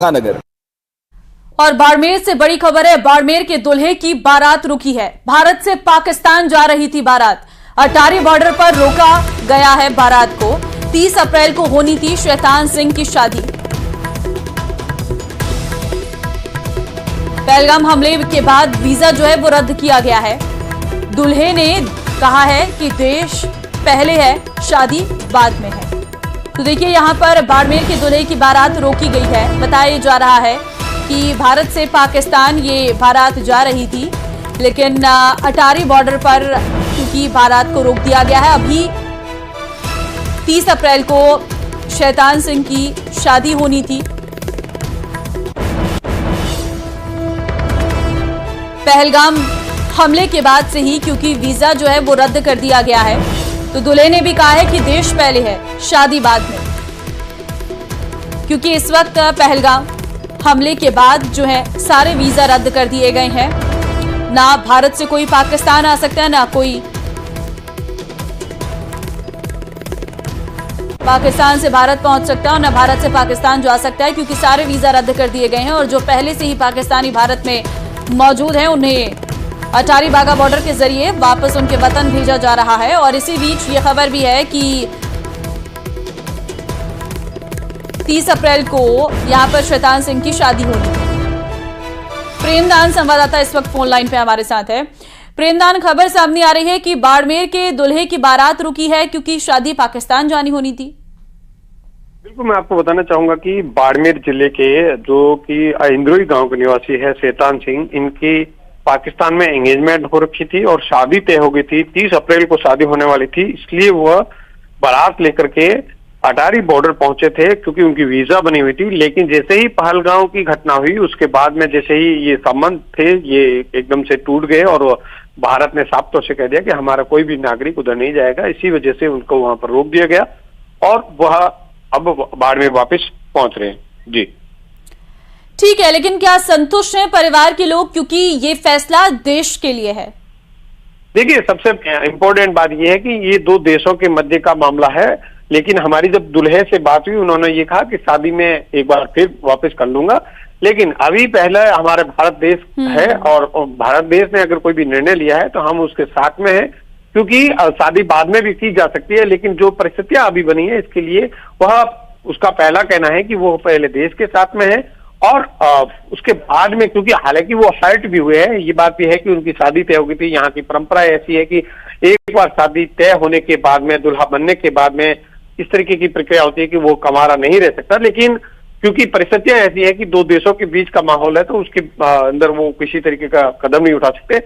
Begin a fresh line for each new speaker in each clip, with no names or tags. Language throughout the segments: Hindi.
नगर।
और बाड़मेर से बड़ी खबर है। बाड़मेर के दूल्हे की बारात रुकी है। भारत से पाकिस्तान जा रही थी बारात। अटारी बॉर्डर पर रोका गया है बारात को। 30 अप्रैल को होनी थी शैतान सिंह की शादी। पहलगाम हमले के बाद वीजा जो है वो रद्द किया गया है। दूल्हे ने कहा है कि देश पहले है, शादी बाद में है। तो देखिए यहां पर बाड़मेर के दूल्हे की बारात रोकी गई है। बताया जा रहा है कि भारत से पाकिस्तान ये बारात जा रही थी, लेकिन अटारी बॉर्डर पर क्योंकि बारात को रोक दिया गया है। अभी 30 अप्रैल को शैतान सिंह की शादी होनी थी। पहलगाम हमले के बाद से ही क्योंकि वीजा जो है वो रद्द कर दिया गया है, तो दूल्हे ने भी कहा है कि देश पहले है, शादी बाद में। क्योंकि इस वक्त पहलगाम हमले के बाद जो है सारे वीजा रद्द कर दिए गए हैं। ना भारत से कोई पाकिस्तान आ सकता है, ना कोई पाकिस्तान से भारत पहुंच सकता है, और ना भारत से पाकिस्तान जा सकता है, क्योंकि सारे वीजा रद्द कर दिए गए हैं। और जो पहले से ही पाकिस्तानी भारत में मौजूद हैं, उन्हें अटारी बागा बॉर्डर के जरिए वापस उनके वतन भेजा जा रहा है। और इसी बीच ये खबर भी है कि 30 अप्रैल को यहां पर शैतान सिंह की शादी होगी। प्रेमदान संवाददाता इस वक्त फोन लाइन पे हमारे साथ है। प्रेमदान, खबर सामने आ रही है कि बाड़मेर के दूल्हे की बारात रुकी है क्योंकि शादी पाकिस्तान जानी होनी थी।
बिल्कुल, मैं आपको बताना चाहूंगा कि बाड़मेर जिले के जो कि इंद्रोई गांव के निवासी है शैतान सिंह, इनकी पाकिस्तान में एंगेजमेंट हो रखी थी और शादी तय हो गई थी। 30 अप्रैल को शादी होने वाली थी, इसलिए वह बारात लेकर के अटारी बॉर्डर पहुंचे थे क्योंकि उनकी वीजा बनी हुई थी। लेकिन जैसे ही पहलगाम की घटना हुई, उसके बाद में जैसे ही ये संबंध थे ये एकदम से टूट गए और भारत ने साफ तौर से कह दिया कि हमारा कोई भी नागरिक उधर नहीं जाएगा। इसी वजह से उनको वहां पर रोक दिया गया और वह अब बाड़मेर वापस पहुंच रहे हैं। जी
ठीक है, लेकिन क्या संतुष्ट हैं परिवार के लोग, क्योंकि ये फैसला देश के लिए है?
देखिए, सबसे इम्पोर्टेंट बात यह है कि ये दो देशों के मध्य का मामला है। लेकिन हमारी जब दुल्हे से बात हुई, उन्होंने ये कहा कि शादी में एक बार फिर वापस कर लूंगा, लेकिन अभी पहले हमारे भारत देश है और भारत देश ने अगर कोई भी निर्णय लिया है तो हम उसके साथ में हैं, क्योंकि शादी बाद में भी की जा सकती है। लेकिन जो परिस्थितियां अभी बनी है इसके लिए वह उसका पहला कहना है कि वो पहले देश के साथ में है और उसके बाद में, क्योंकि हालांकि वो हर्ट भी हुए हैं, ये बात भी है कि उनकी शादी तय हो गई थी। यहाँ की परंपरा ऐसी है कि एक बार शादी तय होने के बाद में, दुल्हा बनने के बाद में इस तरीके की प्रक्रिया होती है कि वो कमारा नहीं रह सकता। लेकिन क्योंकि परिस्थितियां ऐसी है कि दो देशों के बीच का माहौल है, तो उसके अंदर वो किसी तरीके का कदम नहीं उठा सकते।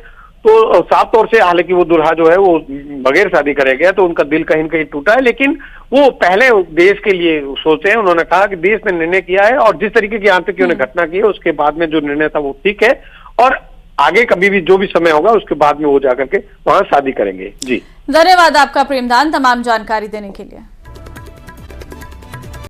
तो साफ तौर से हालांकि वो दुल्हा जो है वो बगैर शादी करे गया, तो उनका दिल कहीं न कहीं टूटा है। लेकिन वो पहले देश के लिए सोचे हैं। उन्होंने कहा कि देश ने निर्णय किया है और जिस तरीके की आतंकियों ने घटना की है उसके बाद में जो निर्णय था वो ठीक है, और आगे कभी भी जो भी समय होगा उसके बाद में वो जाकर के वहां शादी करेंगे। जी
धन्यवाद आपका प्रेमदान, तमाम जानकारी देने के लिए।